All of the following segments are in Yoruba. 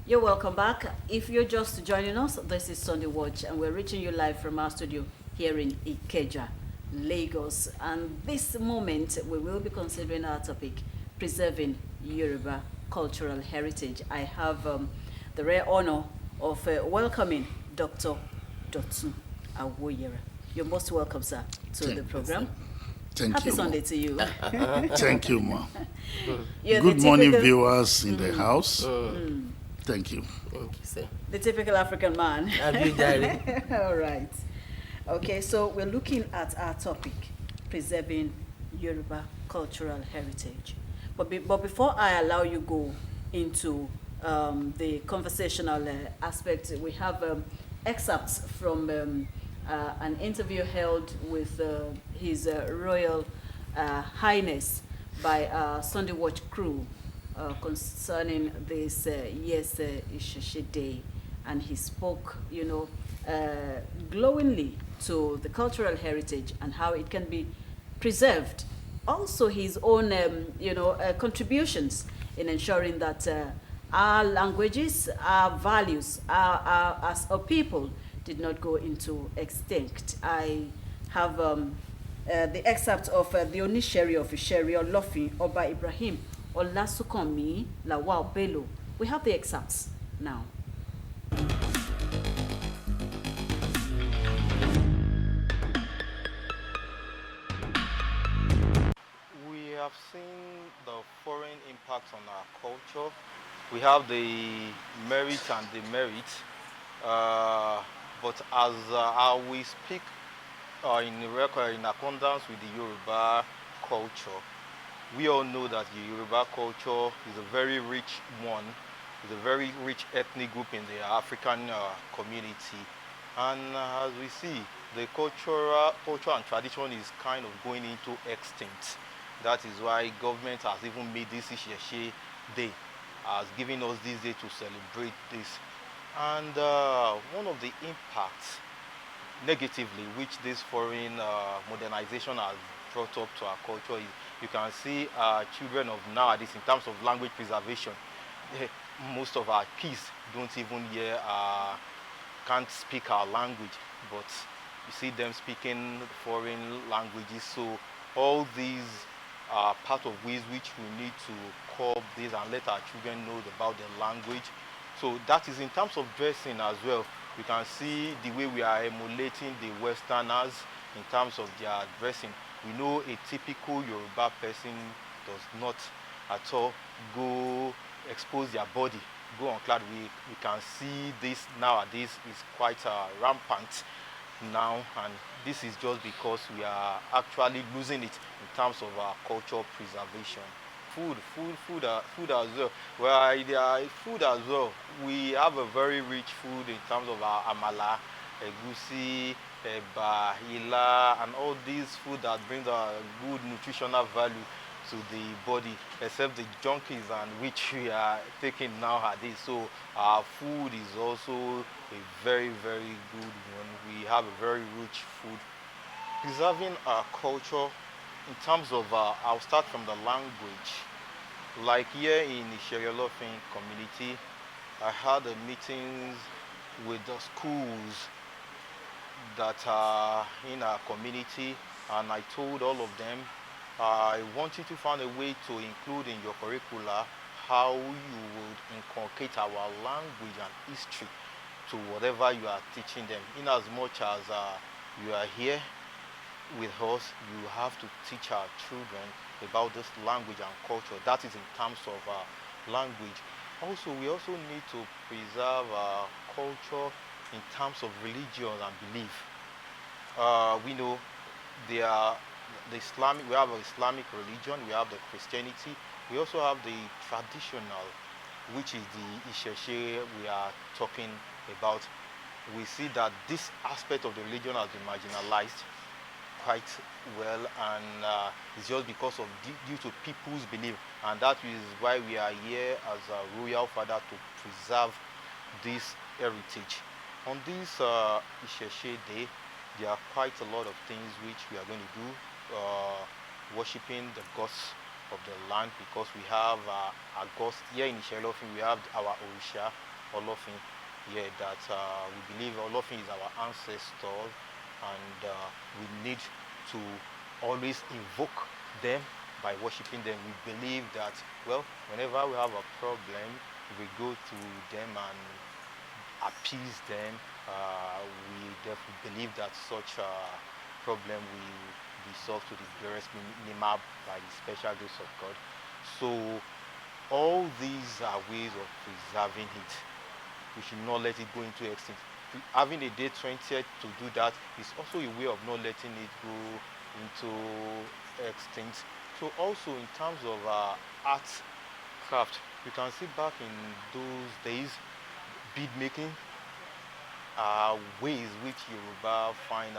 You're welcome back. If you're just joining us, this is Sunday Watch, and we're reaching you live from our studio here in Ikeja, Lagos. And this moment, we will be considering our topic, preserving Yoruba cultural heritage. I have the rare honor of welcoming Dr. Dotun Awoyera. You're most welcome, sir, to the program. Thank Happy you, Ma. Sunday to you. Thank you, Ma. You're Good the morning, typical, viewers in the house. Thank you. Thank you, sir. the typical African man. Abi Jare. All right. Okay, so we're looking at our topic, preserving Yoruba cultural heritage. But before I allow you go into the conversational aspect, we have excerpts from an interview held with His Royal Highness by Sunday Watch crew concerning this year's Isese Day, and he spoke, glowingly to the cultural heritage and how it can be preserved. Also, his own, contributions in ensuring that our languages, our values, as a people, did not go into extinct. I have the excerpt of the Onisheri of Isheri Olofin Oba Ibrahim Olasukanmi Lawal Bello. We have the excerpts now. We have seen the foreign impact on our culture. We have the merit and demerit. But as we speak in accordance with the Yoruba culture, we all know that the Yoruba culture is a very rich one. It's a very rich ethnic group in the African community. And as we see, the culture and tradition is kind of going into extinct. That is why government has even made this Isese Day, has given us this day to celebrate this. And one of the impacts negatively which this foreign modernization has brought up to our culture is you can see children of nowadays in terms of language preservation. Most of our kids don't even can't speak our language, but you see them speaking foreign languages. So all these are part of ways which we need to curb this and let our children know about their language. So that is in terms of dressing as well. You can see the way we are emulating the Westerners in terms of their dressing. We know a typical Yoruba person does not at all go expose their body, go unclad. We can see this nowadays is quite rampant now, and this is just because we are actually losing it in terms of our cultural preservation. Food as well. Well, food as well. We have a very rich food in terms of our amala, egusi, eba, ila, and all these food that brings a good nutritional value to the body, except the junkies and which we are taking nowadays. So our food is also a very, very good one. We have a very rich food. Preserving our culture in terms of, I'll start from the language. Like here in the Sheriolofin community, I had meetings with the schools that are in our community, and I told all of them, I want you to find a way to include in your curricula how you would inculcate our language and history to whatever you are teaching them. In as much as you are here with us, you have to teach our children about this language and culture. That is in terms of language. Also, we also need to preserve our culture in terms of religion and belief. We know there are we have an Islamic religion, we have the Christianity, we also have the traditional, which is the Isese we are talking about. We see that this aspect of the religion has been marginalized quite well, and it's just because of due to people's belief, and that is why we are here as a royal father to preserve this heritage. On this Isese Day, there are quite a lot of things which we are going to do, worshipping the gods of the land, because we have our gods here in Ishelofin. We have our Orisha, Olofin here that we believe Olofin is our ancestor, and we need to always invoke them by worshiping them. We believe that, well, whenever we have a problem, we go to them and appease them. We definitely believe that such a problem will be solved to the glorious minima by the special grace of God. So all these are ways of preserving it. We should not let it go into extinct. Having a day 20th to do that is also a way of not letting it go into extinct. So also in terms of art craft, you can see back in those days, bead making ways which Yoruba find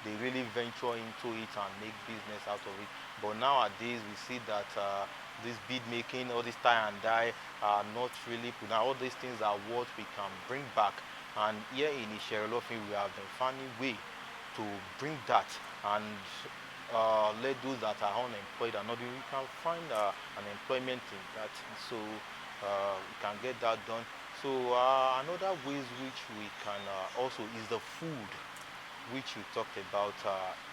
they really venture into it and make business out of it. But nowadays we see that this bead making, all this tie and dye are not really put. Now all these things are what we can bring back. And here in Isherolofin we have been finding way to bring that and let those that are unemployed and not we can find an employment in that. So we can get that done. So another ways which we can also is the food, which we talked about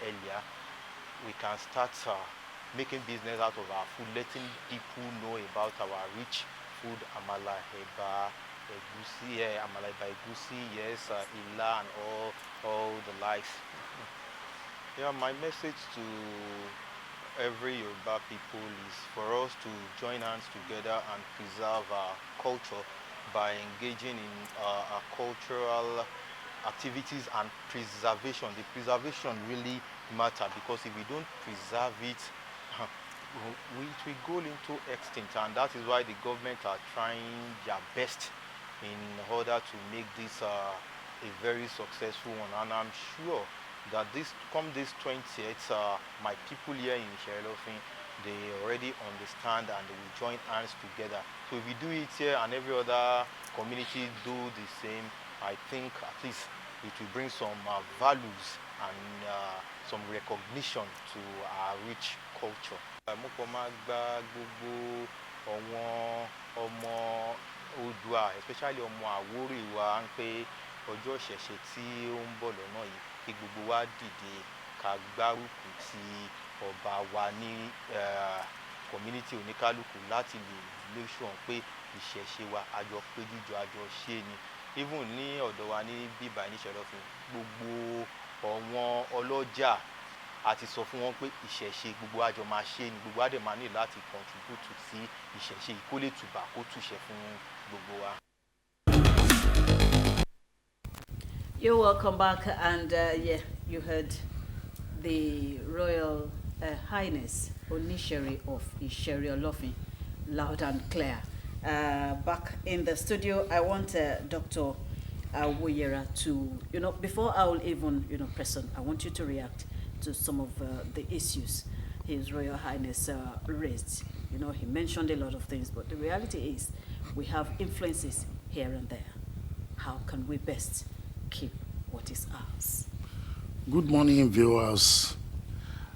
earlier. We can start making business out of our food, letting people know about our rich food, amala, heba, egusi, amala, heba, egusi, yes, ila, and all the likes. Yeah, my message to every Yoruba people is for us to join hands together and preserve our culture by engaging in cultural activities and preservation. The preservation really matter because if we don't preserve it, it will go into extinct, and that is why the government are trying their best in order to make this a very successful one. And I'm sure that this 20th, my people here in Sherelofin, they already understand and they will join hands together. So if we do it here and every other community do the same, I think at least it will bring some values and some recognition to our rich culture. Mo kàn máa gba gbogbo àwọn ọmọ Oòduà, especially ọmọ Àwórì wa, ń pé ọjọ́ ìṣẹ̀ṣe tí ó ń bọ̀ lọ́nà yìí kí gbogbo wa dìde ká gbárùkù ti ọba wa ní community oníkálukú láti lè make sure pé ìṣẹ̀ṣe wa àjọ péjújọ àjọ ṣe ni. Even ní ọ̀dọ̀ wa ní bíbá ní Ìṣẹ̀lọ́fin, gbogbo àwọn ọlọ́jà àti sọ fún wọn pé ìṣẹ̀ṣe gbogbo àjọ máa ṣe ni, gbogbo àdè máa ní láti contribute sí ìṣẹ̀ṣe kó lè tùbà kó túṣẹ fún gbogbo wa. You're welcome back, and yeah, you heard the Royal Highness Onisheri of Iseriolofin loud and clear. Back in the studio, I want Dr. Wuyera to, before I will even, press on, I want you to react to some of the issues His Royal Highness raised. He mentioned a lot of things, but the reality is we have influences here and there. How can we best keep what is ours? Good morning, viewers.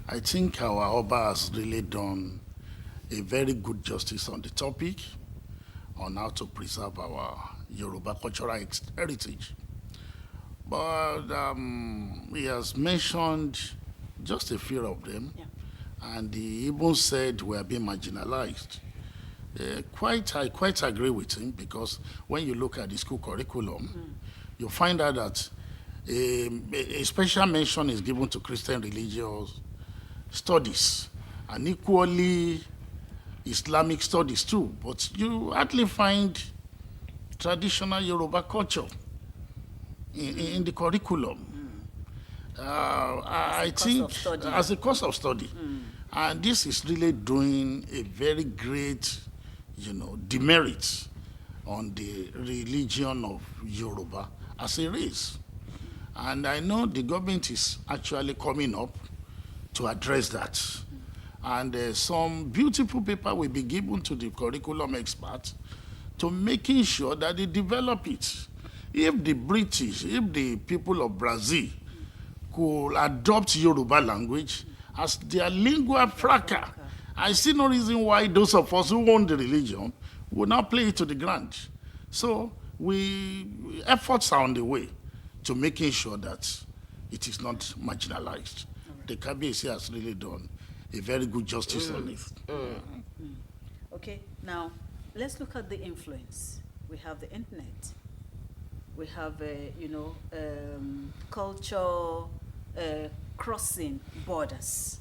I think our Oba has really done a very good justice on the topic on how to preserve our Yoruba cultural heritage. But he has mentioned just a few of them, Yeah. and he even said we are being marginalized. I quite agree with him, because when you look at the school curriculum, you find out that a special mention is given to Christian religious studies and equally Islamic studies too, but you hardly find traditional Yoruba culture in the curriculum. I think as a course of study. And this is really doing a very great, demerit on the religion of Yoruba as a race. And I know the government is actually coming up to address that. And some beautiful paper will be given to the curriculum experts to making sure that they develop it. If the British, if the people of Brazil could adopt Yoruba language as their lingua franca, I see no reason why those of us who own the religion will not play it to the ground. So efforts are on the way to making sure that it is not marginalized. The KBC has really done a very good justice on it. Okay, now let's look at the influence. We have the internet. We have, culture crossing borders.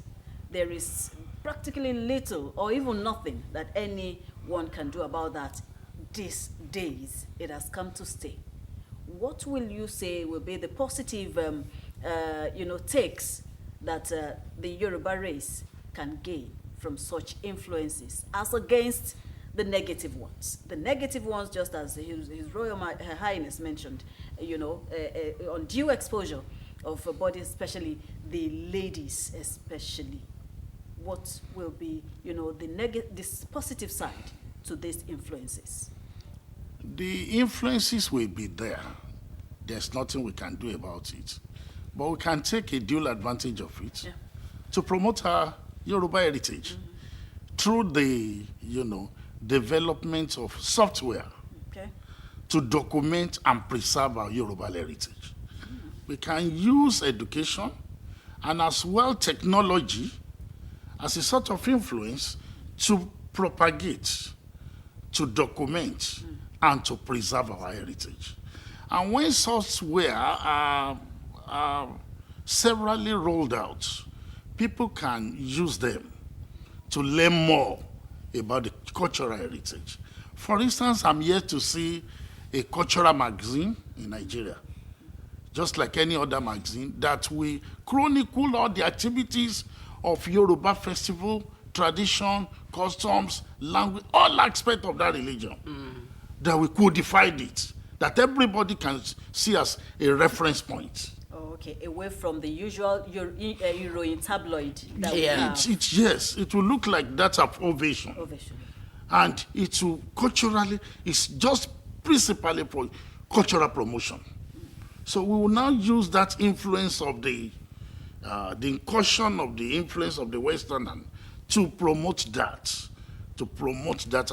There is practically little or even nothing that anyone can do about that these days. It has come to stay. What will you say will be the positive, takes that the Yoruba race can gain from such influences as against the negative ones? The negative ones, just as His Royal Highness mentioned, undue exposure of bodies, especially the ladies, especially. What will be, this positive side to these influences? The influences will be there. There's nothing we can do about it. But we can take a dual advantage of it to promote our Yoruba heritage through the, development of software to document and preserve our Yoruba heritage. We can use education and as well technology as a sort of influence to propagate, to document, and to preserve our heritage. And when software are severally rolled out, people can use them to learn more about the cultural heritage. For instance, I'm yet to see a cultural magazine in Nigeria, just like any other magazine, that will chronicle all the activities of Yoruba festival, tradition, customs, language, all aspects of that religion. That we codified it, that everybody can see as a reference point. Oh, okay, away from the usual Euro tabloid that we have. Yes, it will look like that of ovation. And it will culturally, it's just principally for cultural promotion. So we will now use that influence of the incursion of the influence of the Western to promote that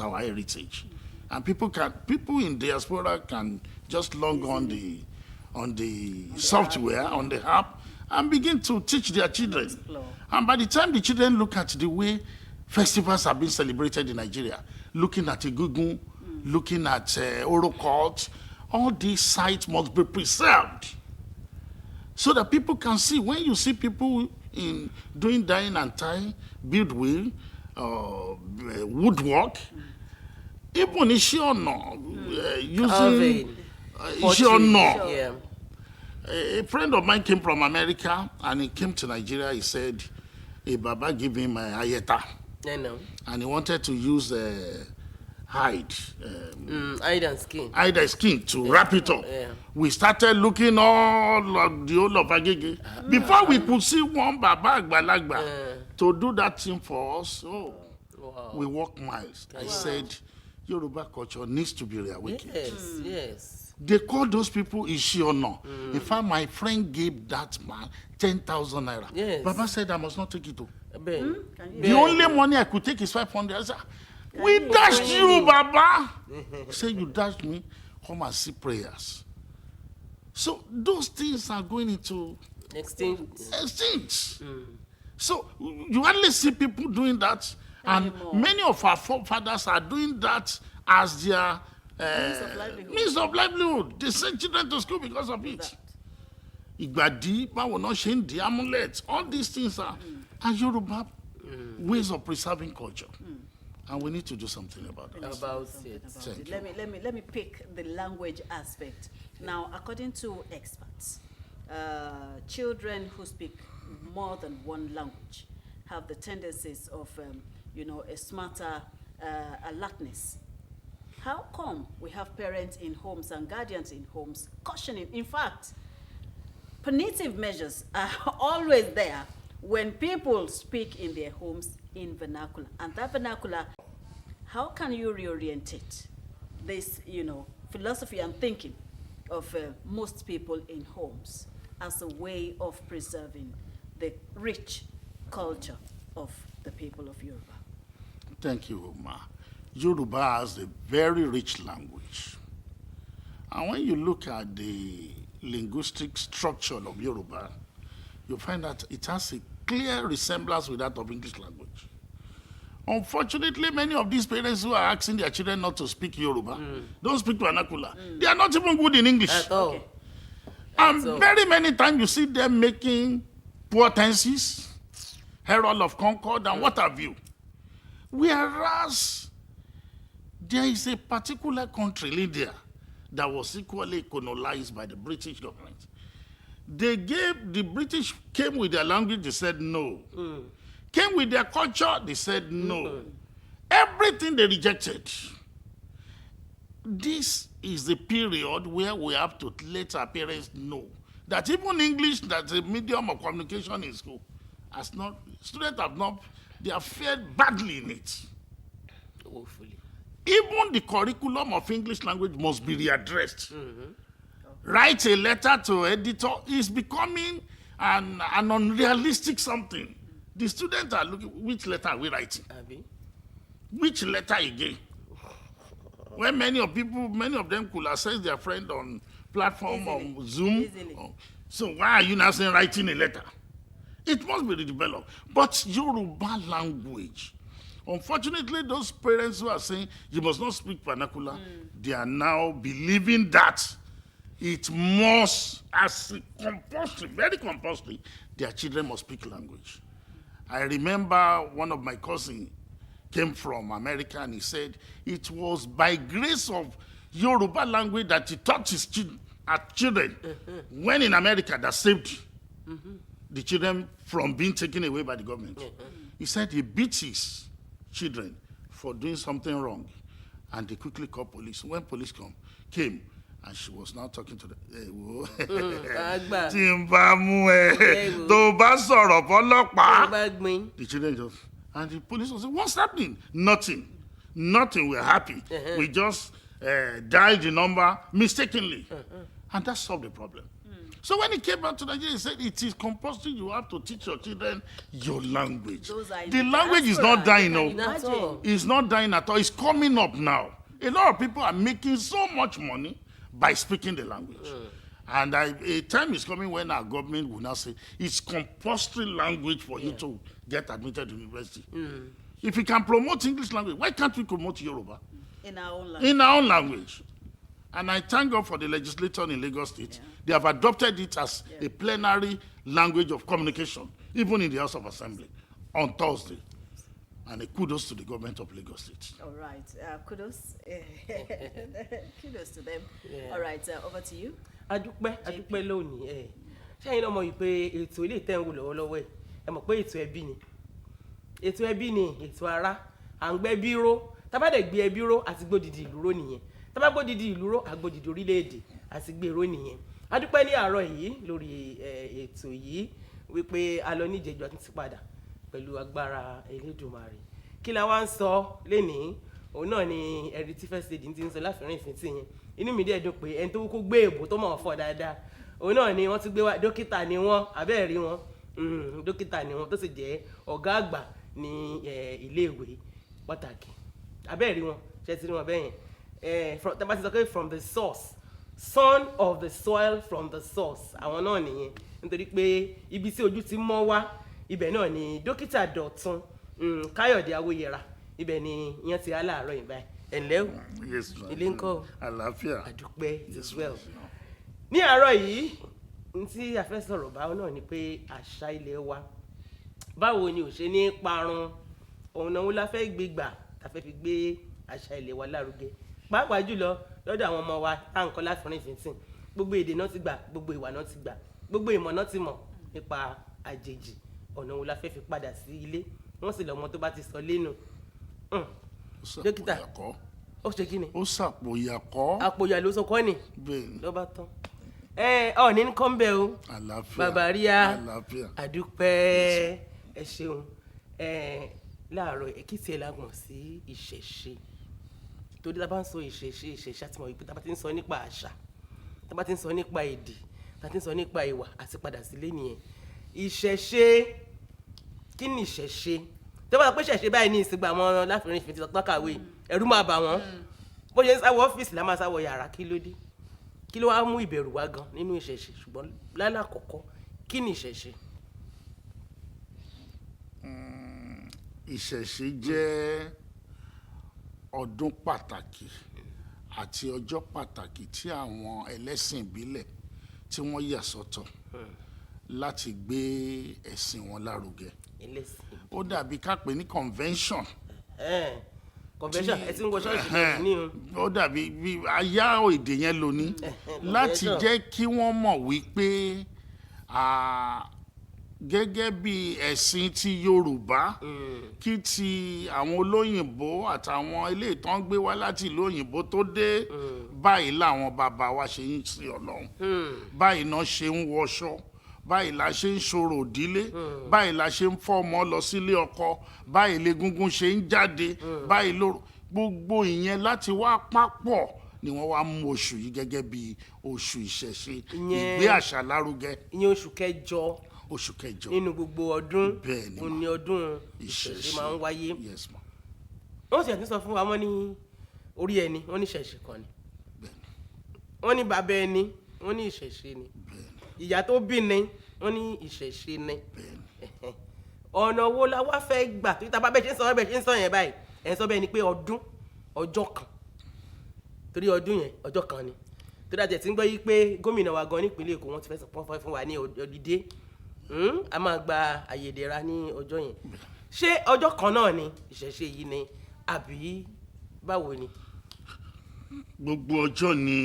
our heritage. And people in diaspora can just log on the software, on the app, and begin to teach their children. Explore. And by the time the children look at the way festivals have been celebrated in Nigeria, looking at Egungun, looking at Oro Court, all these sites must be preserved so that people can see. When you see people doing dyeing and tying, bead wheel, woodwork, even using Yeah. A friend of mine came from America and he came to Nigeria. He said, "Hey, Baba, give him ayeta." I know. And he wanted to use hide. Hide and skin. Hide and skin to wrap it up. Yeah. We started looking all of the whole of Agege. Before we could see one Baba Agbalagba to do that thing for us, Wow. we walked miles. I said, Yoruba culture needs to be reawakened. Yes. They call those people Ishiono. In fact, my friend gave that man 10,000 naira. Yes. Baba said, I must not take it. Ben. The only money I could take is 500. I said, we dashed you, Baba. He said, you dashed me. Come and see prayers. So those things are going into Extinct. So you hardly see people doing that. And many of our forefathers are doing that as their means of livelihood. They send children to school because of it. Igbadi, Bawono, amulet, all these things are Yoruba ways of preserving culture. And we need to do something about it. Let me pick the language aspect. Now, according to experts, children who speak more than one language have the tendencies of, a smarter alertness. How come we have parents in homes and guardians in homes cautioning? In fact, punitive measures are always there when people speak in their homes in vernacular. And that vernacular, how can you reorientate this, philosophy and thinking of most people in homes as a way of preserving the rich culture of the people of Yoruba? Thank you, Ma. Yoruba has a very rich language. And when you look at the linguistic structure of Yoruba, you find that it has a clear resemblance with that of English language. Unfortunately, many of these parents who are asking their children not to speak Yoruba, don't speak vernacular. They are not even good in English. At all. Okay. And So- very many times you see them making poor tenses, herald of concord, and what have you. Whereas there is a particular country, India, that was equally colonized by the British government. The British came with their language, they said no. Came with their culture, they said no. Everything they rejected. This is the period where we have to let our parents know that even English, that's a medium of communication in school, students have not, they have fared badly in it. Woefully. Even the curriculum of English language must be readdressed. Write a letter to editor is becoming an unrealistic something. The students are looking, which letter are we writing? Abi? Which letter again? When many of them could access their friend on platform Easily. on Zoom. Easily. So why are you now saying writing a letter? It must be redeveloped. But Yoruba language, unfortunately, those parents who are saying you must not speak vernacular, they are now believing that it must, as compulsory, very compulsory, their children must speak language. I remember one of my cousins came from America and he said it was by grace of Yoruba language that he taught his children when in America that saved the children from being taken away by the government. He said he beat his children for doing something wrong and they quickly called police. When police came and she was now talking to them. Agba. Tí n bá mú ẹ, tó bá sọ̀rọ̀ fọlọ́pàá. Bagbin. The children just, and the police was saying, what's happening? Nothing. We're happy. We just dialed the number mistakenly. And that solved the problem. So when he came back to Nigeria, he said, it is compulsory, you have to teach your children your language. Those are in The the language is diaspora, not dying, you no. can At all. imagine. It's not dying at all. It's coming up now. A lot of people are making so much money by speaking the language. And a time is coming when our government will now say it's compulsory language for you to get admitted to university. If we can promote English language, why can't we promote Yoruba In our own language. in our own language? And I thank God for the legislature in Lagos State. They have adopted it as a plenary language of communication, even in the House of Assembly, on Thursday. And a kudos to the government of Lagos State. All right. Kudos. Kudos to them. Yeah. All right. Over to you. Adúpẹ́ lónìí ẹ̀. Ṣẹ́yìn náà mọ̀ yìí pé ètò ilé ìtẹ́wò lọ́wọ́lọ́wọ́ ẹ̀. Ẹ mọ̀ pé ètò ẹbí ni. Ètò ẹbí ni ètò ara. À ń gbẹ́ bí ró. Tábà dẹ̀ gbé ẹbí ró àti gbódìdí ìlú ró nìyẹn. Tábà gbódìdí ìlú ró àgbódìdí orílẹ̀-èdè àti gbé ró nìyẹn. Adúpẹ́ ní àárọ̀ yìí lórí ètò yìí wípé a lọ ní ìjẹ́jọ́ àti ti padà pẹ̀lú agbára Elédùmarè. Kí la wá ń sọ lénìí? Òun náà ni ẹ̀rí tí first lady ti ń sọ láfẹ́rìn ìsìn tí yẹn. Inú mi dẹ̀ dùn pé ẹni tó kó gbé èbò tó mọ̀ fọ́ dáadáa. Òun náà ni wọ́n ti gbé wá dókítà ni wọ́n abẹ́ẹ̀rí wọn. Dókítà ni wọ́n tó sì jẹ́ ọ̀gá àgbà ní iléèwé pàtàkì. Abẹ́ẹ̀rí wọn ṣe ti rí wọn bẹ́ẹ̀ yẹn. Tẹ́lá ti sọ pé from the source, son of the soil from the source. Àwọn náà nìyẹn. Nítorí pé ibi tí ojú ti mọ́ wá ibẹ̀ náà ni dókítà Dọ̀tun Káyọ̀dé Awóyẹra ibẹ̀ ni ìyẹn ti aláàárọ̀ yìí báyìí. Ẹ̀ǹlẹ́ o. Yes, ma'am. Ilé ńkọ́? Àlàáfíà. Àdúpẹ́ as well. Ní àárọ̀ yìí n tí a fẹ́ sọ̀rọ̀ báwo náà ni pé àṣà ilé wa báwo ni ò ṣe ní parun òun náà la fẹ́ gbé gbà tá fẹ́ fi gbé àṣà ilé wa lárugẹ pàápàá jùlọ lọ́dọ̀ àwọn ọmọ wa tá nǹkan láfìrín sínsìn gbogbo èdè náà ti gbà gbogbo ìwà náà ti gbà gbogbo ìmọ̀ náà ti mọ̀ nípa àjèjì ọ̀nà wo la fẹ́ fi padà sí ilé wọ́n sì lọ́mọ tó bá ti sọ lẹ́nu. Dókítà ó ṣe kí ni. Ó ṣàpòyàkọ́. Àpòyà ló sọ kọ́ ni. Bẹ́ẹ̀ni. Ló bá tán. Ní nǹkan bẹ́ẹ̀ o. Àlàáfíà. Bàbá ríà. Àlàáfíà. Àdúpẹ́ ẹ ṣeun. Láàárọ̀ èkìtì ẹ̀ lágùn sí ìṣẹ̀ṣe. Torí tá bá ń sọ ìṣẹ̀ṣe àti mọ̀ wípé tá bá ti ń sọ nípa àṣà, tá bá ti ń sọ nípa èdè, tá ti ń sọ nípa ìwà àti padà sílé nìyẹn. Ìṣẹ̀ṣe kí ni ìṣẹ̀ṣe? Tó bá pẹ́ ṣẹ̀ṣe báyìí ní ìsìgbà wọn láfìrín ìfìtì tọ́kàwé ẹ̀rú máa bà wọ́n. Bó ṣe ń sáwọ ọ́fíìsì la máa sáwọ yàrá kí ló dé? kí ló wá mú ìbẹ̀rù wá gan nínú ìṣẹ̀ṣe ṣùgbọ́n lálàkọ́kọ́ kí ni ìṣẹ̀ṣe. Ìṣẹ̀ṣe jẹ́ ọdún pàtàkì àti ọjọ́ pàtàkì tí àwọn ẹlẹ́sìn ìbílẹ̀ tí wọ́n yà sọ́tọ̀ láti gbé ẹ̀sìn wọn lárugẹ. Ó dàbí ká pè ní convention. Convention ẹ ti ń wọ ṣọ́ọ̀ṣì lónìí ní o. Ó dàbí bí ayá èdè yẹn lónìí láti jẹ́ kí wọ́n mọ̀ wípé gẹ́gẹ́ bí ẹ̀sìn ti Yorùbá kí ti àwọn olóyìnbó àtàwọn ilé ìtàn gbé wá láti ìlú òyìnbó tó dé báyìí làwọn bàbá wa ṣe ń sin Ọlọ́run, báyìí náà ṣe ń wọṣọ, báyìí la ṣe ń ṣorò ìdílé, báyìí la ṣe ń fọmọ lọ sílé ọkọ, báyìí légúngún ṣe ń jáde, báyìí lóró gbogbo ìyẹn láti wá papọ̀ ni wọ́n wá mú oṣù yìí gẹ́gẹ́ bí oṣù ìṣẹ̀ṣe ìgbé àṣà lárugẹ. Ìyẹn oṣù kẹjọ nínú gbogbo ọdún òní ọdún ìṣẹ̀ṣe máa ń wáyé. Wọ́n sì ẹ̀ ti sọ fún wa wọ́n ní orí ẹni wọ́n ní ìṣẹ̀ṣe kan ni, wọ́n ní bàbá ẹni wọ́n ní ìṣẹ̀ṣe ni, ìyá tó bí ni wọ́n ní ìṣẹ̀ṣe ni. Ọ̀nà wo la wá fẹ́ gbà tó yíta bá bẹ́ẹ̀ ṣe ń sọ yẹn báyìí ẹ̀ ń sọ bẹ́ẹ̀ ni pé ọdún ọjọ́ kan torí ọdún yẹn ọjọ́ kan ni tó dájẹ́ tí ń gbọ́ yí pé gómìnà wa gan nípínlẹ̀ Èkó wọ́n ti fẹ́ sọ fún wa ní ọdídé a máa gba àyèdèrà ní ọjọ́ yẹn. Ṣé ọjọ́ kan náà ni ìṣẹ̀ṣe yìí ni àbí báwo ni. Gbogbo ọjọ́ ni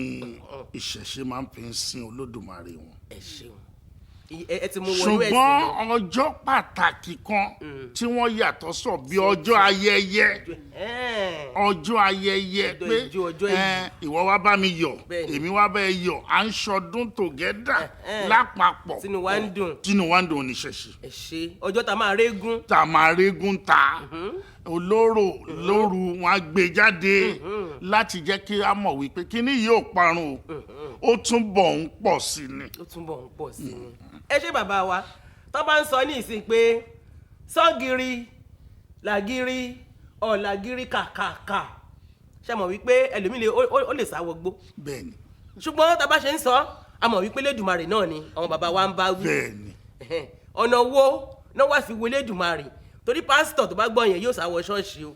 ìṣẹ̀ṣe máa ń fi ń sin Olódùmarè wọn. Ẹ ṣeun ẹ ti mú wọnú ẹ̀sìn lọ. Ṣùgbọ́n ọjọ́ pàtàkì kan tí wọ́n yàtọ̀ sọ bí ọjọ́ ayẹyẹ pé ìwọ wá bá mi yọ̀ èmi wá bá ẹ yọ̀ à ń ṣọdún tògẹ́dà lápapọ̀ tínú wa ń dùn oníṣẹ̀ṣe. Ẹ ṣe ọjọ́ tá máa régún. ta olóró lóru wọn á gbé jáde láti jẹ́ kí a mọ̀ wípé kíní yìí ò parun ó túnbọ̀ ń pọ̀ sí ni. Ẹ ṣe bàbá wa tó bá ń sọ ní ìsìn pé sọ́gìrì làgìrì ọ̀làgìrì kàkàkà ṣe mọ̀ wípé ẹlòmíì ó lè sáwọ́ gbó. Bẹ́ẹ̀ni. Ṣùgbọ́n tá bá ṣe ń sọ a mọ̀ wípé Lédùmarè náà ni àwọn bàbá wa ń bá wí. Bẹ́ẹ̀ni. Ọ̀nà wo náà wá fi wo Lédùmarè torí pásítọ̀ tó bá gbọ́ yẹn yóò sáwọ́ ṣọ́ọ̀ṣì o.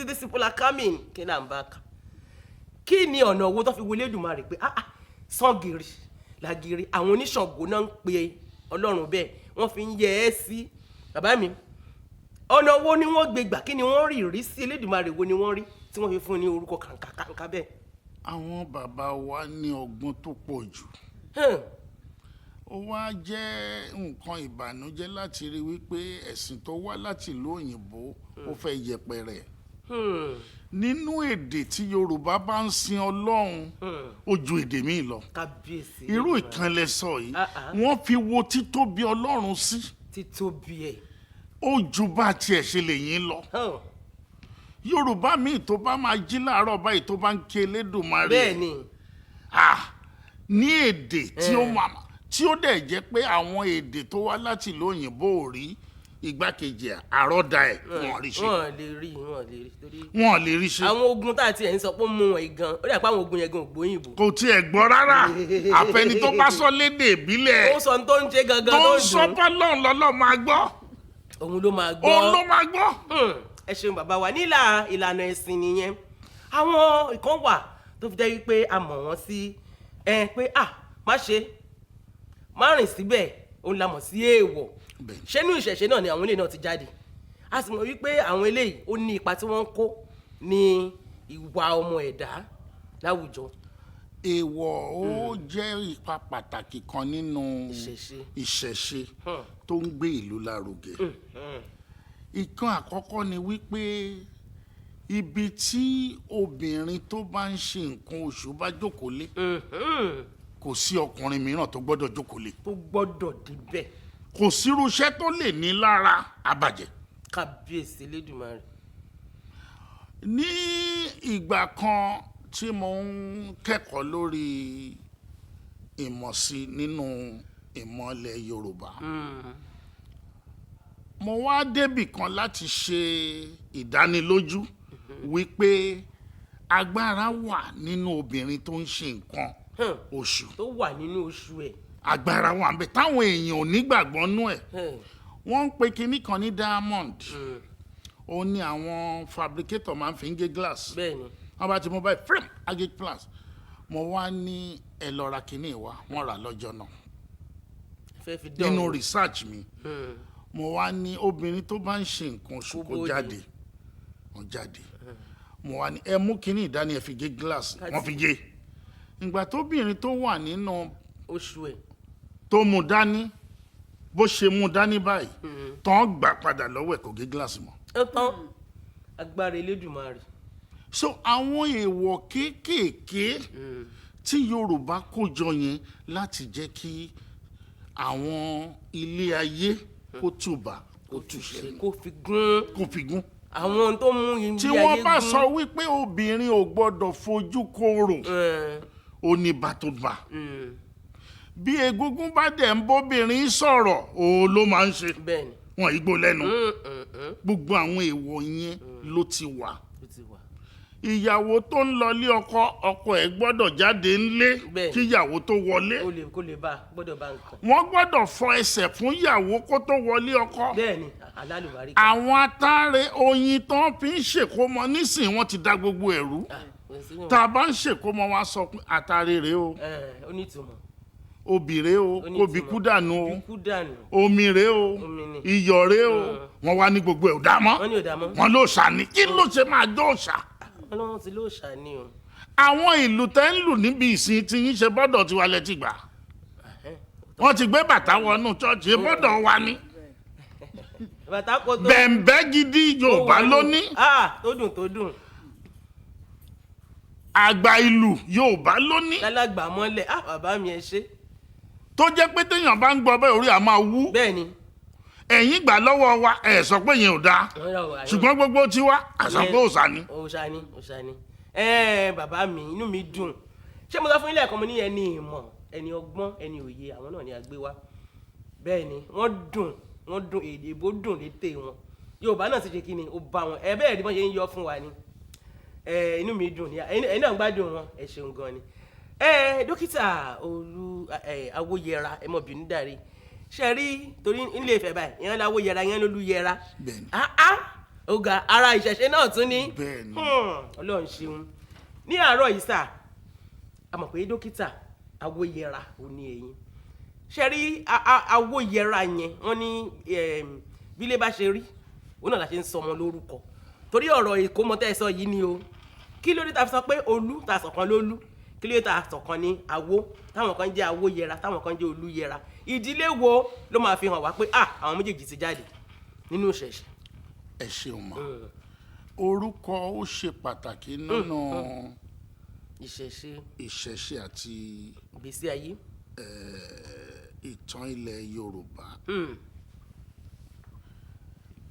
These people are coming kí náà ń bá kà. Kí ni ọ̀nà wo tó fi wo Lédùmarè pé sọ́gìrì làgìrì àwọn oníṣàngó náà ń pe Ọlọ́run bẹ́ẹ̀ wọ́n fi ń yẹ ẹ́ sí bàbá mi. Ọ̀nà wo ni wọ́n gbé gbà kí ni wọ́n rí sí Elédùmarè wo ni wọ́n rí tí wọ́n fi fún ní orúkọ kàǹkà bẹ́ẹ̀. Àwọn bàbá wa ní ọgbọ́n tó pọ̀ jù. Ó wá jẹ́ nǹkan ìbànújẹ́ láti rí wípé ẹ̀sìn tó wá láti ìlú òyìnbó ó fẹ́ yẹpẹrẹ. Nínú èdè tí Yorùbá bá ń sin Ọlọ́run ó ju èdè míì lọ. Irú ìkànnlẹ̀ sọ yìí wọ́n fi wo títóbi Ọlọ́run sí. Títóbi ẹ̀. Ó ju bá tiẹ̀ ṣe lè yín lọ. Yorùbá míì tó bá máa jí láàárọ̀ báyìí tó bá ń ké Elédùmarè. Bẹ́ẹ̀ni. Ní èdè tí ó dẹ̀ jẹ́ pé àwọn èdè tó wá láti ìlú òyìnbó ò rí igbákejì àrọ́dà ẹ̀ wọ́n rí ṣe. wọ́n lè rí ṣe. Àwọn ogun tá a ti ẹ̀ ń sọ pé ó mú wọn gan ó dà pé àwọn ogun yẹn gan ò gbóyìnbó. Kò tiẹ̀ gbọ́ rárá àfẹni tó bá sọ lédè ìbílẹ̀. Ó sọ tó ń ṣe gangan tó ń dùn. Tó ń sọ pọ́lọ́n lọ́lọ́ máa gbọ́. Òun ló máa gbọ́. Ẹ ṣeun bàbá wa nílà ìlànà ẹ̀sìn nìyẹn. Àwọn ìkan wà tó fi jẹ́ wípé a mọ̀ wọ́n sí pé má ṣe má rìn síbẹ̀ òun la mọ̀ sí èèwọ̀. Ṣẹ́nu ìṣẹ̀ṣe náà ni àwọn eléyìí náà ti jáde. A sì mọ̀ wípé àwọn eléyìí ó ní ipa tí wọ́n ń kó ní ìwà ọmọ ẹ̀dá láwùjọ. Èèwọ̀ ó jẹ́ ipa pàtàkì kan nínú ìṣẹ̀ṣe tó ń gbé ìlú lárugẹ. Ìkan àkọ́kọ́ ni wípé ibi tí obìnrin tó bá ń ṣe nǹkan oṣù bá jókòó lé kò sí ọkùnrin mìíràn tó gbọ́dọ̀ jókòó lé. Tó gbọ́dọ̀ débẹ̀. Kò sírú iṣẹ́ tó lè ní lára àbàjẹ́. Kábíyèsí Elédùmarè. Ní ìgbà kan tí mo ń kẹ́kọ̀ọ́ lórí ìmọ̀sí nínú ìmọ̀lẹ̀ Yorùbá mo wá débì kan láti ṣe ìdánilójú wípé agbára wà nínú obìnrin tó ń ṣe nǹkan oṣù. tó wà nínú oṣù ẹ̀. agbára wà ń bẹ táwọn èèyàn ò nígbàgbọ́ nú ẹ̀. wọ́n ń pe kinní kan ní diamond. ó ní àwọn fabricator máa ń fi ń gé glass. bẹ́ẹ̀ni. wọ́n bá ti mú báyìí frame agé glass. mo wá ní ẹ lọ ra kinní wa wọ́n rà lọ́jọ́ náà. nínú research mi mo wá ní obìnrin tó bá ń ṣe nǹkan oṣù kó jáde wọ́n jáde. mo wá ní ẹ mú kinní ìdání ẹ fi gé glass wọ́n fi gé. ìgbà tóbìnrin tó wà nínú oṣù ẹ̀ tó mú dání bó ṣe mú dání báyìí tán gbà padà lọ́wọ́ ẹ̀ kò gé gíláàsì mọ́. ó tán agbára Elédùmarè. so àwọn èèwọ̀ kéékèèké tí Yorùbá kó jọ yẹn láti jẹ́ kí àwọn ilé ayé kó tùbà kó túṣẹ kó fi gún àwọn ohun tó mú ilé ayé gún. tí wọ́n bá sọ wípé obìnrin ò gbọ́dọ̀ fojú korò ó ní bàtòbà. bí egúngún bá dẹ̀ ń bóbìnrin sọ̀rọ̀ òun ló máa ń ṣe wọn igbó lẹ́nu gbogbo àwọn èèwọ̀ yẹn ló ti wà. ìyàwó tó ń lọ lé ọkọ ẹ̀ gbọ́dọ̀ jáde ńlé kí ìyàwó tó wọlé. kó lè bá gbọ́dọ̀ bá nǹkan. wọ́n gbọ́dọ̀ fọ ẹsẹ̀ fún ìyàwó kó tó wọlé ọkọ. bẹ́ẹ̀ni alálùbárí. àwọn atare oyin tán fi ń ṣèkómọ nísìnyí wọ́n ti dá gbogbo ẹ̀rú. tá a bá ń ṣèkómọ wa sọ pé atare rèé o. ó ní ìtumọ̀. obì rèé o kóbi kú dànù o omi rèé o iyọ̀ rèé o wọ́n wá ní gbogbo ẹ̀ ò dá mọ́ wọ́n ló ṣà ní kí ló ṣe máa jó ṣà. ọlọ́run ti ló ṣà ní o. àwọn ìlú tẹ́ ń lù níbi ìsìn tí yín ṣe bọ́dọ̀ tí wà lẹ́tì gbà wọ́n ti gbé bàtà wọnú ṣọ́ọ̀ṣì bọ́dọ̀ wa ní. bẹ̀m̀bẹ́ gidi Yorùbá ló ní. tó dùn. àgbà ìlú Yorùbá ló ní. lálágbà mọ́lẹ̀ bàbá mi ẹ ṣe. tó jẹ́ pé téèyàn bá ń gbọ́ bẹ́ẹ̀ orí à máa wú. bẹ́ẹ̀ni. ẹ̀yin gbà lọ́wọ́ wa ẹ̀ sọ pé yẹn ò dáa ṣùgbọ́n gbogbo tiwa àṣà pé òòṣà ni. òòṣà ni bàbá mi inú mi dùn ṣé mo sọ fún ilé ẹ̀kọ́ mi ní ẹni ìmọ̀ ẹni ọgbọ́n ẹni òye àwọn náà ni a gbé wá bẹ́ẹ̀ni wọ́n dùn èdè ìbò dùn létè wọn Yorùbá náà ti ṣe kí ni ó bá wọn bẹ́ẹ̀ ni wọ́n ṣe ń yọ fún wa ni inú mi dùn ni ẹ̀yin náà gbádùn wọn ẹ ṣeun gan ni. Dókítà Awóyẹra ẹmọbìnrin dàrí ṣe rí torí nílé Ifẹ̀ báyìí ìyẹn láwó yẹra ìyẹn lólú yẹra ọ̀gá ara ìṣẹ̀ṣe náà tún ní Ọlọ́run ṣeun ní àárọ̀ yìí sà a mọ̀ pé dókítà Awóyẹra ò ní ẹ̀yìn ṣe rí Awóyẹra yẹn wọ́n ní bílé bá ṣe rí òun náà la ṣe ń sọ ọmọ lórúkọ torí ọ̀rọ̀ ìkómọtẹ́ sọ yìí ni o kí ló dé ta fi sọ pé olú ta sọ̀kan lólú kí ló dé ta sọ̀kan ní awó táwọn kan jẹ́ Awóyẹra táwọn kan jẹ́ Olúyẹra ìdílé wo ló máa fi hàn wá pé àwọn méjèèjì ti jáde nínú ìṣẹ̀ṣe. ẹ ṣeun ma orúkọ ó ṣe pàtàkì nínú ìṣẹ̀ṣe àti ìgbésí ayé ìtàn ilẹ̀ Yorùbá.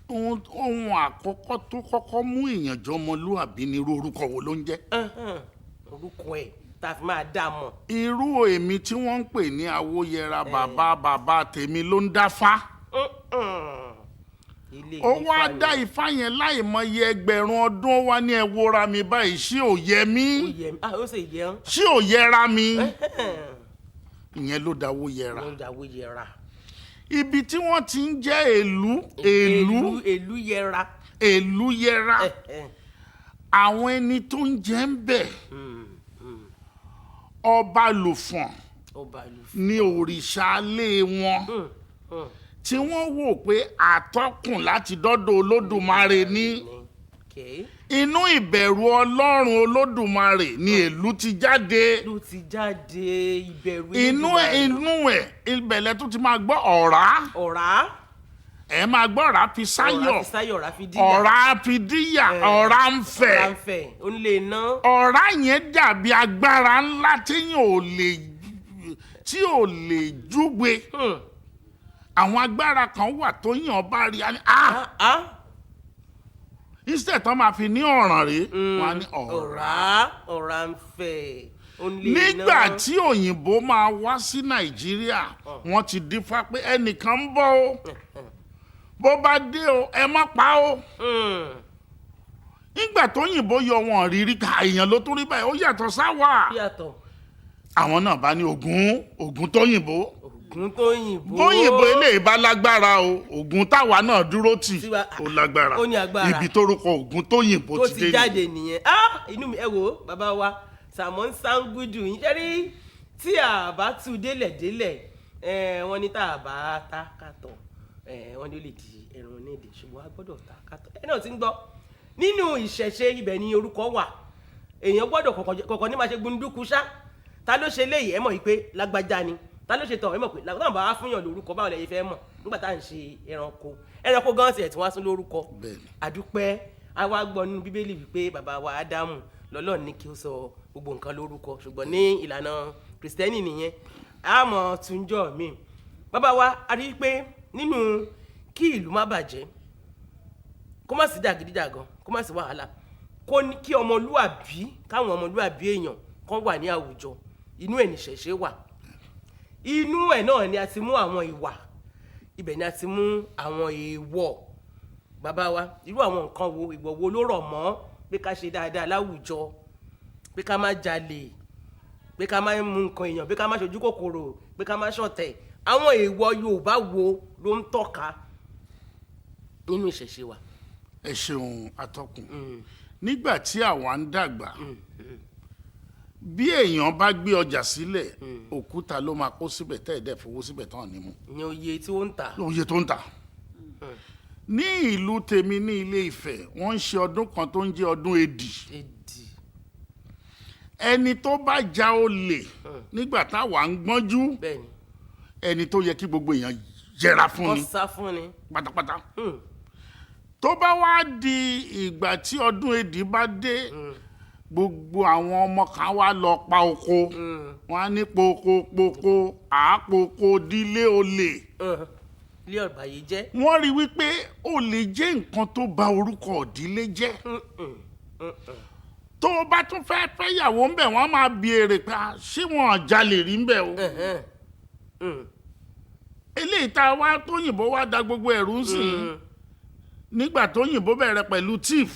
ohun àkọ́kọ́ tó kọ́kọ́ mú èèyàn jọ ọmọlúàbí ni irú orúkọ wo ló ń jẹ́. orúkọ ẹ̀ tá a fi máa dá a mọ̀. irú èmi tí wọ́n ń pè ní Awóyẹra bàbá tèmi ló ń dáfá. ó wá dá ifá yẹn láì mọye ẹgbẹ̀rún ọdún ó wá ní ẹ wòra mi báyìí ṣé ò yẹ mí ṣé ò yẹra mi ìyẹn ló dá Awóyẹra. ibi tí wọ́n ti ń jẹ́ èlú yẹra àwọn ẹni tó ń jẹ́ ń bẹ̀ ọba lùfọ̀n ní òrìṣà ilé wọn tí wọ́n wò pé àtọ́kùn láti dọ́dọ̀ Olódùmarè ní inú ìbẹ̀rù Ọlọ́run Olódùmarè ni èlú ti jáde. inú ẹ̀ ìbẹ̀lẹ̀ tó ti máa gbọ́ ọ̀rá ẹ máa gbọ́ ọ̀rá fi sáyọ̀ ọ̀rá fi díyà ọ̀rá ń fẹ̀ ọ̀rá yẹn dàbí agbára ńlá tí ò lè júgbe àwọn agbára kan wà tó yàn bá rí instead tó máa fi ní ọ̀ràn rèé wọ́n á ní ọ̀rá ń fẹ̀. nígbà tí òyìnbó máa wá sí Nàìjíríà wọ́n ti dífá pé ẹnìkan ń bọ̀ o bó bá dé o ẹ má pa o nígbà tó yìnbó yọ wọn rírí ká èèyàn ló tún rí báyìí ó yàtọ̀ sáwà yàtọ̀ àwọn náà bá ní Ògún tó yìnbó Ògún tó yìnbó bóyìnbó eléyìí bá lágbára o Ògún táwa náà dúró tì ó lágbára ó ní agbára ibi tórúkọ Ògún tó yìnbó tó ti ti dé jáde nìyẹn inú mi ẹ wò bàbá wa Sàmọ́ Ṣàngùdù yín ṣẹ́rí tí a bá tú délẹ̀délẹ̀ wọ́n ní tá a bá ta kàtọ̀ wọ́n ní ó lè di ẹran onídìí ṣùgbọ́n a gbọ́dọ̀ ta kàtọ̀ ẹ náà ti ń gbọ́ nínú ìṣẹ̀ṣe ibẹ̀ ni orúkọ wà èèyàn gbọ́dọ̀ kọ̀kọ̀ ní máa ṣe gbunduku ṣá ta ló ṣe léyìí ẹ mọ̀ yìí pé lágbájá ni ta ló ṣe tọ̀ ẹ mọ̀ pé láwọn bá wá fúnyàn lórúkọ báwo lẹ́yìn fẹ́ mọ̀ nígbà tá à ń ṣe ẹranko gan tiẹ̀ tí wọ́n á sún lórúkọ àdúpẹ́ àwa gbọ́ nínú bíbélì wípé bàbá wa Ádámù lọ́lọ́run ní kí ó sọ gbogbo nǹkan lórúkọ ṣùgbọ́n ní ìlànà kìrìsìtẹ́nì nìyẹn àmọ́ túnjọ́ mi bàbá wa a rí i pé nínú kí ìlú má bàjẹ́ kó má sí jàgídíjàgan kó má sí wàhálà kí ọmọlúàbí káwọn ọmọlúàbí èèyàn kan wà ní àwùjọ inú ẹ̀ níṣẹ̀ṣe wà inú ẹ̀ náà ni a ti mú àwọn ìwà ibẹ̀ ni a ti mú àwọn èèwọ̀ bàbá wa irú àwọn nǹkan wo ìwọ̀ wo ló rọ̀ mọ́ pé ká ṣe dáadáa láwùjọ pé ká má jalè pé ká má mú nǹkan èèyàn pé ká má ṣojú kòkòrò pé ká má ṣọ̀tẹ̀ àwọn èèwọ̀ Yorùbá wo ló ń tọ́ka nínú ìṣẹ̀ṣe wa. ẹ ṣeun atọ́kùn nígbà tí àwa ń dàgbà bí èèyàn bá gbé ọjà sílẹ̀ òkúta ló máa kó síbẹ̀ tẹ́ẹ̀dẹ̀ fowó síbẹ̀ tán ní mu. ìyẹn oye tí ó ń tà. oye tó ń tà. ní ìlú tèmi ní Ilé Ifẹ̀ wọ́n ń ṣe ọdún kan tó ń jẹ́ ọdún Èdì. ẹni tó bá ja olè nígbà táwa ń gbọ́njú ẹni tó yẹ kí gbogbo èèyàn yẹra fún ni ọ̀sá fún ni pátápátá. tó bá wá di ìgbà tí ọdún Èdì bá dé gbogbo àwọn ọmọ kan wá lọ pa oko wọn á ní poko àápoko dílé olè. ilé ọ̀bàyé jẹ́. wọ́n rí wípé olè jẹ́ nǹkan tó bà orúkọ ìdílé jẹ́. tó o bá tún fẹ́ fẹ́yàwó ńbẹ̀ wọ́n máa béèrè pé ṣé wọ́n jalè rí ńbẹ̀ o. eléyìí tá a wá tóyìnbó wá da gbogbo ẹ̀rú sí i nígbà tóyìnbó bẹ̀rẹ̀ pẹ̀lú thief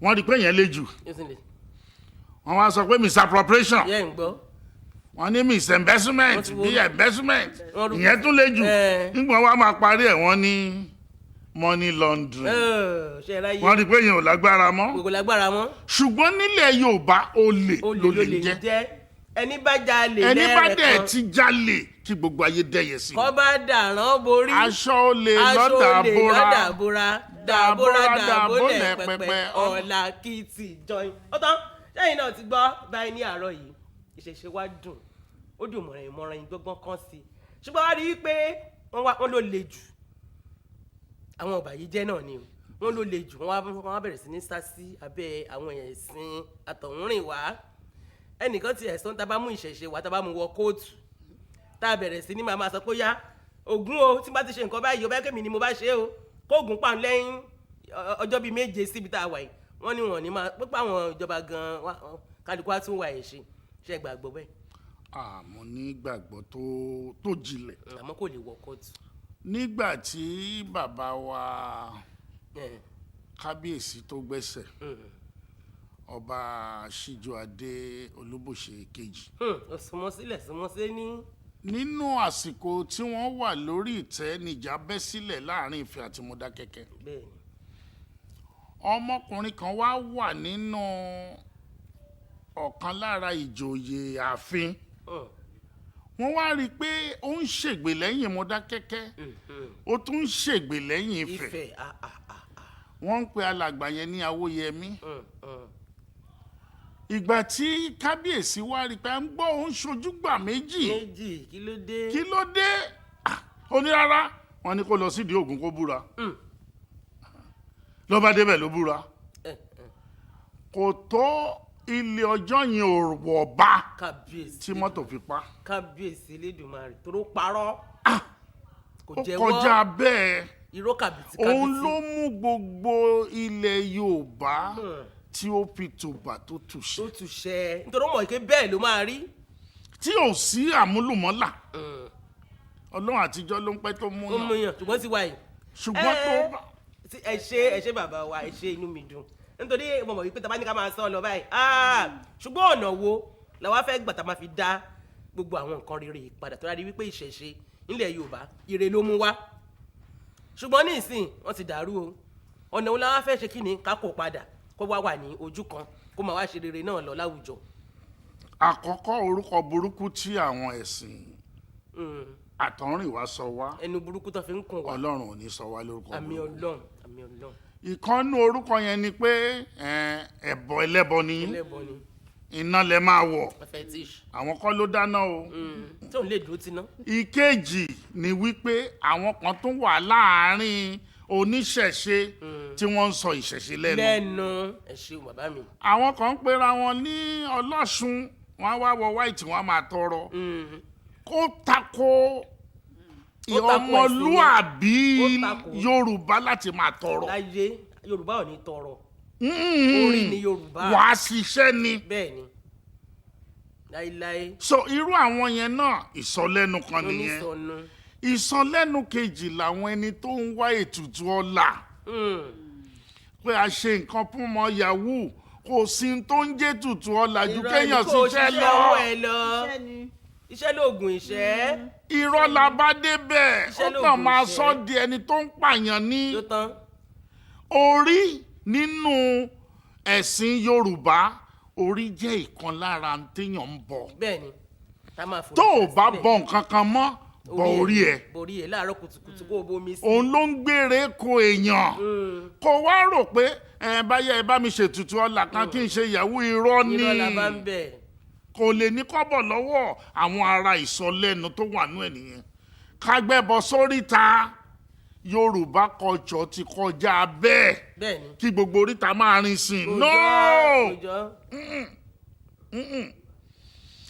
wọ́n rí pé yẹn le jù wọ́n wá sọ pé misappropriation wọ́n ní misinvestment bí investment ìyẹn tún le jù nígbà wọ́n máa parí ẹ̀ wọ́n ní money laundering wọ́n rí pé yẹn ò lágbára mọ́ ṣùgbọ́n nílẹ̀ Yorùbá olè ló lè jẹ́ ẹni bá jalè ẹni bá dẹ̀ ti jalè kí gbogbo ayé dẹ́yẹ sí i. kọ́ bá dàrán borí aṣọ olè lọ́dà bóra dàbólẹ̀ pẹpẹ ọ̀la kìtì jọyìn. ó tán sẹ́yìn náà ti gbọ́ báyìí ní àárọ̀ yìí ìṣẹ̀ṣe wa dùn ó dùn mọ̀ràn gbọ́ngbọ́n kan sí i ṣùgbọ́n wá rí i pé wọ́n ló le jù àwọn ọ̀bàyéjẹ́ náà ni wọ́n ló le jù wọ́n wá bẹ̀rẹ̀ sí ní sá sí abẹ́ àwọn èèyàn ìsìn àtọ̀húnrìn wá ẹnìkan ti ẹ̀sán tá a bá mú ìṣẹ̀ṣe wá tá a bá mú wọ kóòtù tá a bẹ̀rẹ̀ sí ní máa sọ pé yá Ògún o tí bá ti ṣe nǹkan báyìí o bá kémi ni mo bá ṣe o kóògùn pa lẹ́yìn ọjọ́ bíi 7 síbi tá a wà yìí wọ́n ní wọ́n ní máa pípa àwọn ìjọba gan-an kálukú á tún wà ẹ̀ ṣe gbàgbọ́ bẹ́ẹ̀. mo ní gbàgbọ́ tó jinlẹ̀. àmọ́ kò lè wọ kóòtù. nígbà tí bàbá wa kábíyèsí tó gbẹ́sẹ̀ ọba Síjúadé Olúbùṣe kejì. sọmọsílẹ̀ ní. nínú àsìkò tí wọ́n wà lórí ìtẹ́ níjà bẹ́ sílẹ̀ láàrin Ifẹ̀ àti Mọdákẹ́kẹ́. ọmọkùnrin kan wá wà nínú ọ̀kan lára ìjòyè ààfin. wọ́n wá rí i pé ó ń ṣègbè lẹ́yìn Mọdákẹ́kẹ́ ó tún ń ṣègbè lẹ́yìn Ifẹ̀. wọ́n ń pe alàgbà yẹn ní Awóyẹmí. ìgbà tí kábíyèsí wá rí pé ń gbọ́ òun ṣojúgbà méjì kí ló dé ó ní rárá wọ́n ní kó lọ sídìí Ògún kó búra ló bá débẹ̀ ló búra kò tó ilé ọjọ́ yẹn ò wọ̀ bá tí mọ́tò fi pa. kábíyèsí Elédùmarè tó parọ́ kò kọjá bẹ́ẹ̀ irọ́ kàbìtì òun ló mú gbogbo ilẹ̀ Yorùbá tí ó fi tùbà tó tùṣẹ́. nítorí mọ̀ ike bẹ́ẹ̀ ló máa rí. tí ò sí àmúlùmọ́là Ọlọ́run àtijọ́ ló ń pẹ́ tó mú yàn. ṣùgbọ́n ti wáyé. ṣùgbọ́n tó bá. ẹ ṣe bàbá wa ẹ ṣe inú mi dùn nítorí mo mọ̀ wípé tá bá ní ká máa sọ lọ báyìí ṣùgbọ́n ọ̀nà wo la wá fẹ́ gbà tá máa fi dá gbogbo àwọn nǹkan rere padà tó rárí wípé ìṣẹ̀ṣe nílẹ̀ Yorùbá ire ló mú wá ṣùgbọ́n ní ìsìn wọ́n ti dàrú o ọ̀nà wo la wá fẹ́ ṣe kí ni ká kó padà kó wá wà ní ojú kan kó máa wá ṣe rere náà lọ láwùjọ. Àkọ́kọ́ orúkọ burúkú tí àwọn ẹ̀sìn àtọ̀rìnwá sọ wá ẹnu burúkú tó fi ń kùn wá Ọlọ́run ò ní sọ wá lórúkọ àmì burúkú. Ọlọ́run àmì Ọlọ́run. Ìkànnù orúkọ yẹn ni pé ẹbọ ẹlẹ́bọ ni ẹlẹ́bọ ni iná lẹ máa wọ̀ fetish àwọn kọ́ ló dáná o. tí òun lè dúró ti ná. Ìkejì ni wípé àwọn kan tó wà láàárín oníṣẹ̀ṣe tí wọ́n ń sọ ìṣẹ̀ṣe lẹ́nu. ẹ ṣeun bàbá mi. Àwọn kan ń pera wọn ní Ọlọ́ṣun wọ́n wá wọ white wọ́n máa tọrọ kó tako ọmọlúàbí Yorùbá láti máa tọrọ. láyé Yorùbá ò ní tọrọ orí ni Yorùbá. wàá ṣiṣẹ́ ni. bẹ́ẹ̀ ni láéláé. so irú àwọn yẹn náà ìsọlẹ́nu kan nìyẹn. onísọnù. Ìsọlẹ́nu kejì làwọn ẹni tó ń wá ètùtù ọlà pé a ṣe nǹkan fún ọmọ yahoo kò sí tó ń jẹ́ ètùtù ọlà ju kéèyàn ṣiṣẹ́ lọ. iṣẹ́ lóògùn ìṣẹ́. Irọ́ la bá débẹ̀ ó kàn máa sọ di ẹni tó ń pààyàn ní. Orí nínú ẹ̀sìn Yorùbá orí jẹ́ ìkan lára téèyàn ń bọ̀. bẹ́ẹ̀ni tó o bá bọ nǹkan kan mọ́ bọ orí ẹ̀. borí ẹ̀ láàárọ̀ kùtùkùtù kó o bomi sí. òun ló ń gbére ko èèyàn kó wá rò pé báyà ẹ bá mi ṣètùtù ọlà kan kí n ṣe ìyàwó irọ́ ni irọ́ la bá ń bẹ̀. kò lè ní kọ́bọ̀ lọ́wọ́ àwọn ará ìsọlẹ́nu tó wà nú ẹ̀ nìyẹn. Kágbẹ́bọ sóríta Yorùbá culture ti kọjá bẹ́ẹ̀ kí gbogbo oríta máa rin sìn no.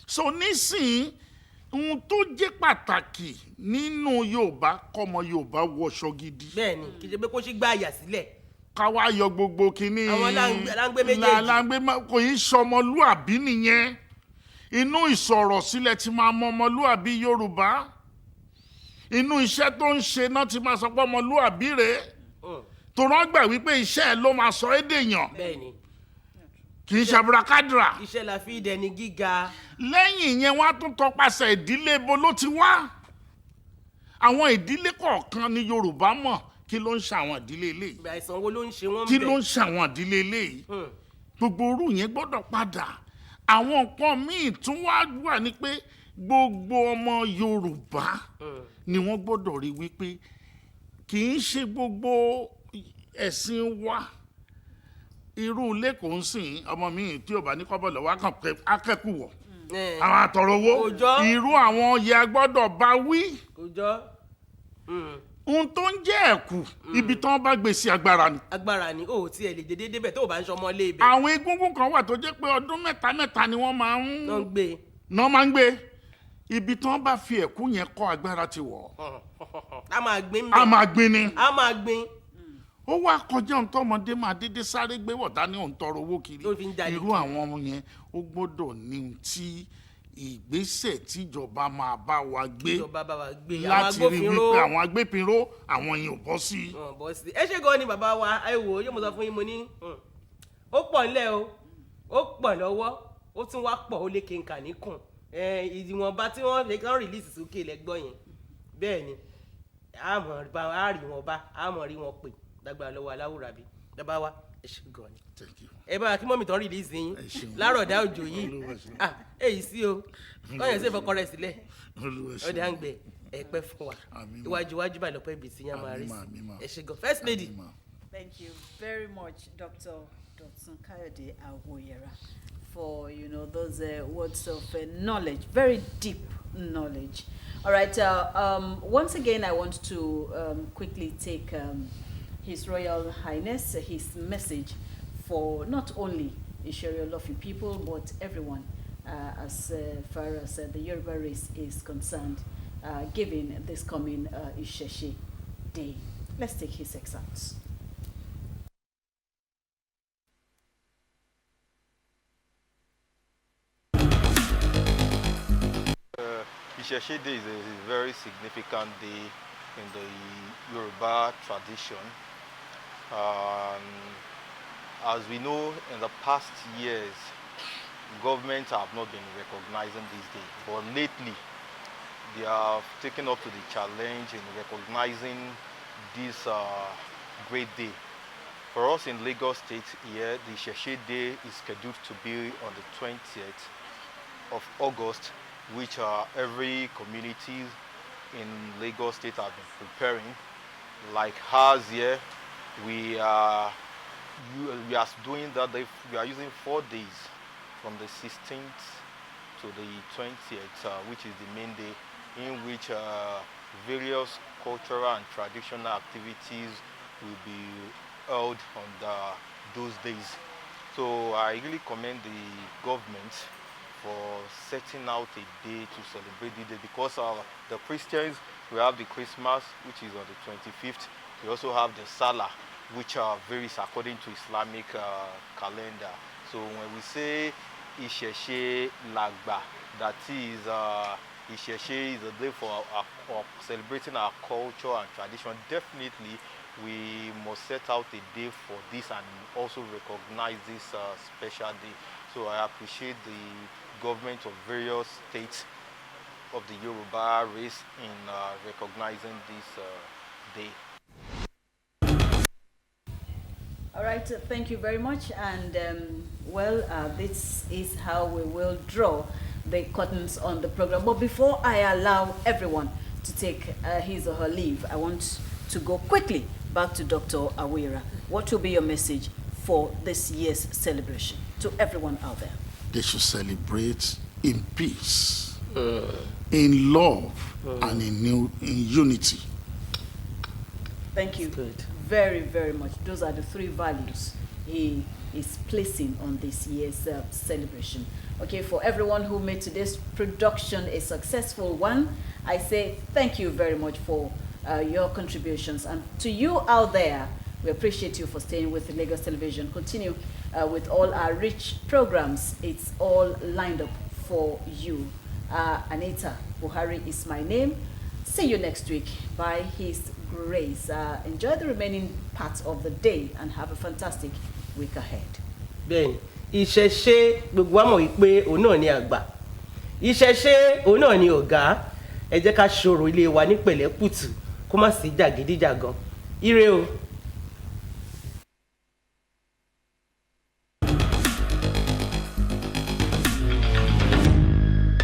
So nísìnyí ohun tó jẹ́ pàtàkì nínú Yorùbá kọ́mọ Yorùbá wọṣọ gidi. bẹ́ẹ̀ni kì í ṣe pé kó ṣì gbá àyà sílẹ̀. ká wá yọ gbogbo kínní. àwọn láńgbé méjèèjì. láńgbé kò í sọmọlúàbí nìyẹn. Inú ìsọ̀rọ̀ sílẹ̀ ti máa mọ ọmọlúàbí Yorùbá. Inú iṣẹ́ tó ń ṣe náà ti máa sọ pé ọmọlúàbí rèé. tó rán gbà wípé iṣẹ́ ẹ̀ ló máa sọ ẹ́ dèèyàn. bẹ́ẹ̀ni. kì í ṣàbùràkádùrà. iṣẹ́ la fi dẹni gíga. Lẹ́yìn yẹn wọ́n á tún tọpasẹ̀ ìdílé bo ló ti wá. Àwọn ìdílé kọ̀ọ̀kan ní Yorùbá mọ̀ kí ló ń ṣe àwọn ìdílé eléyìí. àìsàn wo ló ń ṣe wọ́n bẹ̀. kí ló ń ṣe àwọn ìdílé eléyìí. Gbogbo orú yẹn gbọ́dọ̀ padà. Àwọn nǹkan míì tún wà ní pé gbogbo ọmọ Yorùbá ni wọ́n gbọ́dọ̀ rí wípé kì í ṣe gbogbo ẹ̀sìn wa. Irú ilé kò ń sìn ọmọ mi tí ò bá ní kọ́bọ̀ lọ́wọ́ akẹ́kọ̀ọ́ wọ̀ àwọn àtọ̀rọ̀ owó irú àwọn yẹ gbọ́dọ̀ bá wí. Ohun tó ń jẹ́ ẹ̀kú ibi tí wọ́n bá gbé sí agbára ni. agbára ni o tí ẹ lè dédé débẹ̀ tó o bá ń ṣọmọ lé ibẹ̀. Àwọn egúngún kan wà tó jẹ́ pé ọdún mẹ́ta ni wọ́n máa ń gbé. Ibi tí wọ́n bá fi ẹ̀kú yẹn kọ́ agbára ti wọ̀. a máa gbin bẹ́ẹ̀. a máa gbin ni. a máa gbin. Ó wá kọjá ohun tọ́mọdé máa dédé sáré gbé wọ̀dá ní òun tọrọ owó kiri. Irú àwọn ọmọ yẹn ó gbọ́dọ̀ ní ti ìgbésẹ̀ tíjọba máa bá wa gbé láti rí wípé àwọn agbófinró àwọn yẹn ò bọ́ sí. ẹ ṣe gan ni bàbá wa ẹ wò ó yóò mọ sọ fún yín mo ní ó pọ̀ nílẹ̀ o ó pọ̀ lọ́wọ́ ó tún wá pọ̀ ó lé kéńkà níkùn ìwọ̀nba tí wọ́n lè kàn rìlíìsì sókè lẹ́gbọ́n yẹn bẹ́ẹ̀ ni àmọ̀ rí wọn bá àmọ̀ rí wọn pè dágbára lọ́wọ́ aláwùrà bí bàbá wa ẹ ṣe gan ni. ẹ bá kí mọ́mì tán rìlíìsì yín lárọ̀dá òjò yìí èyí sí o kọ́yọ̀ sí ìfọkọ rẹ̀ sílẹ̀ ọ̀dẹ̀ à ń gbẹ ẹ pẹ́ fún wa iwájú iwájú báyìí lọ́pẹ́ ibi tí yẹn máa rí sí ẹ ṣe gan. First lady. Thank you very much, Dr. Dotun Kayode Awoyera, for those words of knowledge, very deep knowledge. All right. Once again, I want to quickly take His Royal Highness his message for not only Isheriolofi people but everyone as far as the Yoruba race is concerned, given this coming Isese Day. Let's take his excerpts. Isese Day is a very significant day in the Yoruba tradition. As we know, in the past years, governments have not been recognizing this day, but lately they have taken up to the challenge in recognizing this great day. For us in Lagos State here, the Isese Day is scheduled to be on the 20th of August, which every community in Lagos State have been preparing. Like ours here, we are doing that. We are using 4 days from the 16th to the 20th, which is the main day, in which various cultural and traditional activities will be held on those days. So I really commend the government for setting out a day to celebrate the day, because the Christians, we have the Christmas, which is on the 25th. We also have the Salah, which varies according to Islamic calendar. So when we say Isese Lagba, that is Isese is a day for celebrating our culture and tradition. Definitely, we must set out a day for this and also recognize this special day. So I appreciate the government of various states of the Yoruba race in recognizing this day. All right, thank you very much. And this is how we will draw the curtains on the program. But before I allow everyone to take his or her leave, I want to go quickly back to Dr. Awira. What will be your message for this year's celebration to everyone out there? They should celebrate in peace, in love, and in unity. Thank you. Good. Very, very much. Those are the 3 values he is placing on this year's celebration. Okay, for everyone who made today's production a successful one, I say thank you very much for your contributions. And to you out there, we appreciate you for staying with Lagos Television. Continue with all our rich programs. It's all lined up for you. Anita Buhari is my name. See you next week by His grace. Enjoy the remaining parts of the day and have a fantastic week ahead. Bẹ́ẹ̀ni, Ìṣẹ̀ṣe gbogbo wa mọ̀ wípé òun náà ni àgbà. Ìṣẹ̀ṣe òun náà ni ọ̀gá. Ẹ jẹ́ ká ṣọ̀rọ̀ ilé wa ní pẹ̀lẹ́kùtù kó má sí jàgídíjàgan. Ire o.